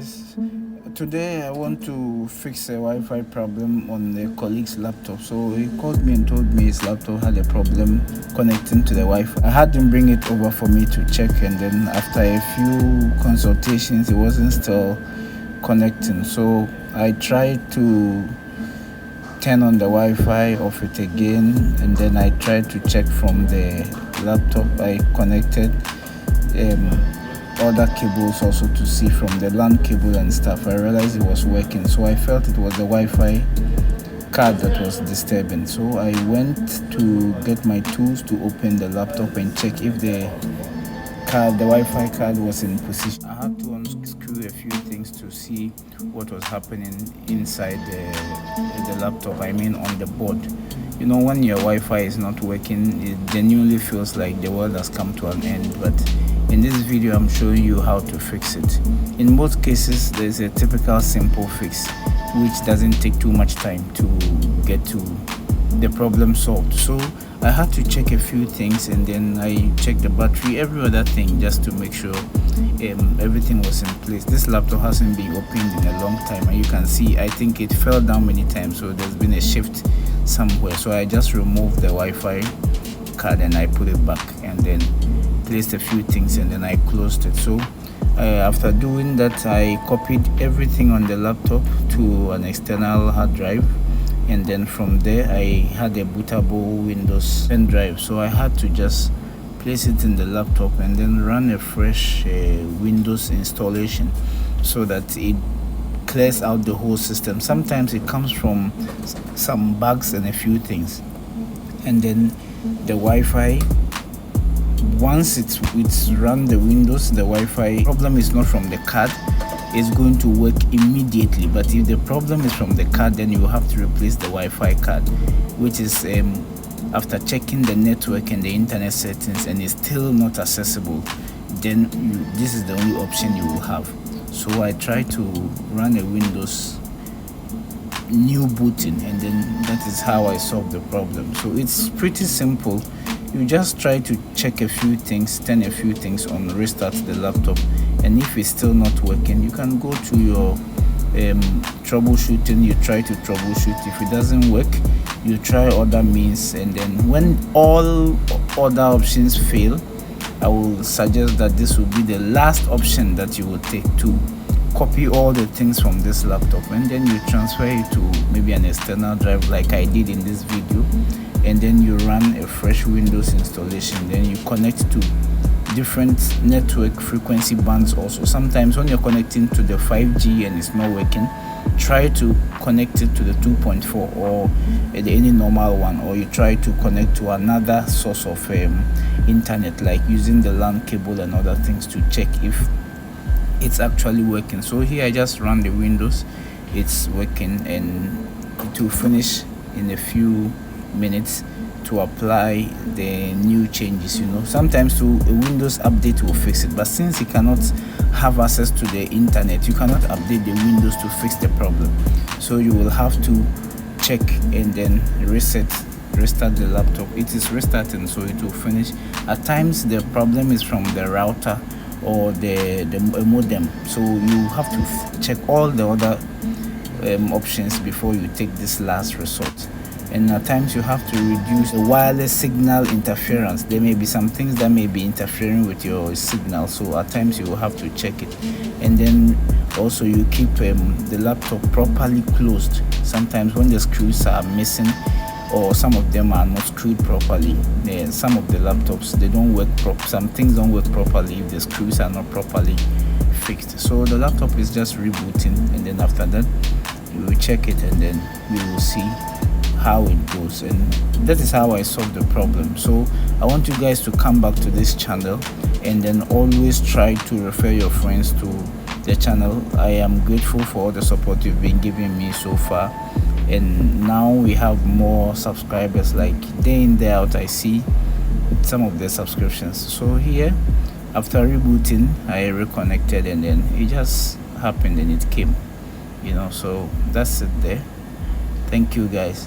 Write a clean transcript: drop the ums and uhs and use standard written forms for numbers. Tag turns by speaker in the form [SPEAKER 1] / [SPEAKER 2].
[SPEAKER 1] guys, today I want to fix a Wi-Fi problem on a colleague's laptop. So he called me and told me his laptop had a problem connecting to the Wi-Fi. I had him bring it over for me to check, and then after a few consultations it wasn't still connecting. So I tried to turn on the Wi-Fi, off it again, and then I tried to check from the laptop. I connected other cables also to see from the LAN cable and stuff. I realized it was working, so I felt it was the Wi-Fi card that was disturbing. So I went to get my tools to open the laptop and check if the Wi-Fi card was in position. I had to unscrew a few things to see what was happening inside the laptop, I mean on the board. You know, when your Wi-Fi is not working, it genuinely feels like the world has come to an end. But in this video I'm showing you how to fix it. In most cases there's a typical simple fix which doesn't take too much time to get to the problem solved. So I had to check a few things, and then I checked the battery, every other thing, just to make sure everything was in place. This laptop hasn't been opened in a long time, and you can see I think it fell down many times, so there's been a shift somewhere. So I just removed the Wi-Fi card and I put it back, and then placed a few things, and then I closed it. So after doing that, I copied everything on the laptop to an external hard drive, and then from there I had a bootable Windows pen drive, so I had to just place it in the laptop and then run a fresh Windows installation so that it clears out the whole system. Sometimes it comes from some bugs and a few things, and then the Wi-Fi, once it's run the Windows, the Wi-Fi problem is not from the card, it's going to work immediately. But if the problem is from the card, then you will have to replace the Wi-Fi card, which is after checking the network and the internet settings and it's still not accessible, then this is the only option you will have. So I tried to run a Windows new booting, and then that is how I solved the problem. So it's pretty simple. You just try to check a few things, turn a few things on, restart the laptop, and if it's still not working, you can go to your troubleshooting. You try to troubleshoot. If it doesn't work, you try other means, and then when all other options fail, I will suggest that this will be the last option that you will take, to copy all the things from this laptop, and then you transfer it to maybe an external drive like I did in this video, and then you run a fresh Windows installation. Then you connect to different network frequency bands also. Sometimes when you're connecting to the 5G and it's not working, try to connect it to the 2.4 or any normal one, or you try to connect to another source of internet, like using the LAN cable and other things, to check if it's actually working. So here I just run the Windows, it's working, and it will finish in a few minutes to apply the new changes. You know, sometimes a Windows update will fix it, but since you cannot have access to the internet, you cannot update the Windows to fix the problem. So you will have to check and then restart the laptop. It is restarting, so it will finish. At times the problem is from the router or the modem, so you have to check all the other options before you take this last resort. And at times you have to reduce the wireless signal interference. There may be some things that may be interfering with your signal, so at times you will have to check it. And then also you keep the laptop properly closed. Sometimes when the screws are missing, or some of them are not screwed properly, some of the laptops, they don't work some things don't work properly if the screws are not properly fixed. So the laptop is just rebooting, and then after that you will check it, and then we will see how it goes. And that is how I solved the problem. So I want you guys to come back to this channel, and then always try to refer your friends to the channel. I am grateful for all the support you've been giving me so far, and now we have more subscribers. Like day in day out, I see some of the subscriptions. So here, after rebooting, I reconnected, and then it just happened and it came, you know. So that's it there. Thank you guys.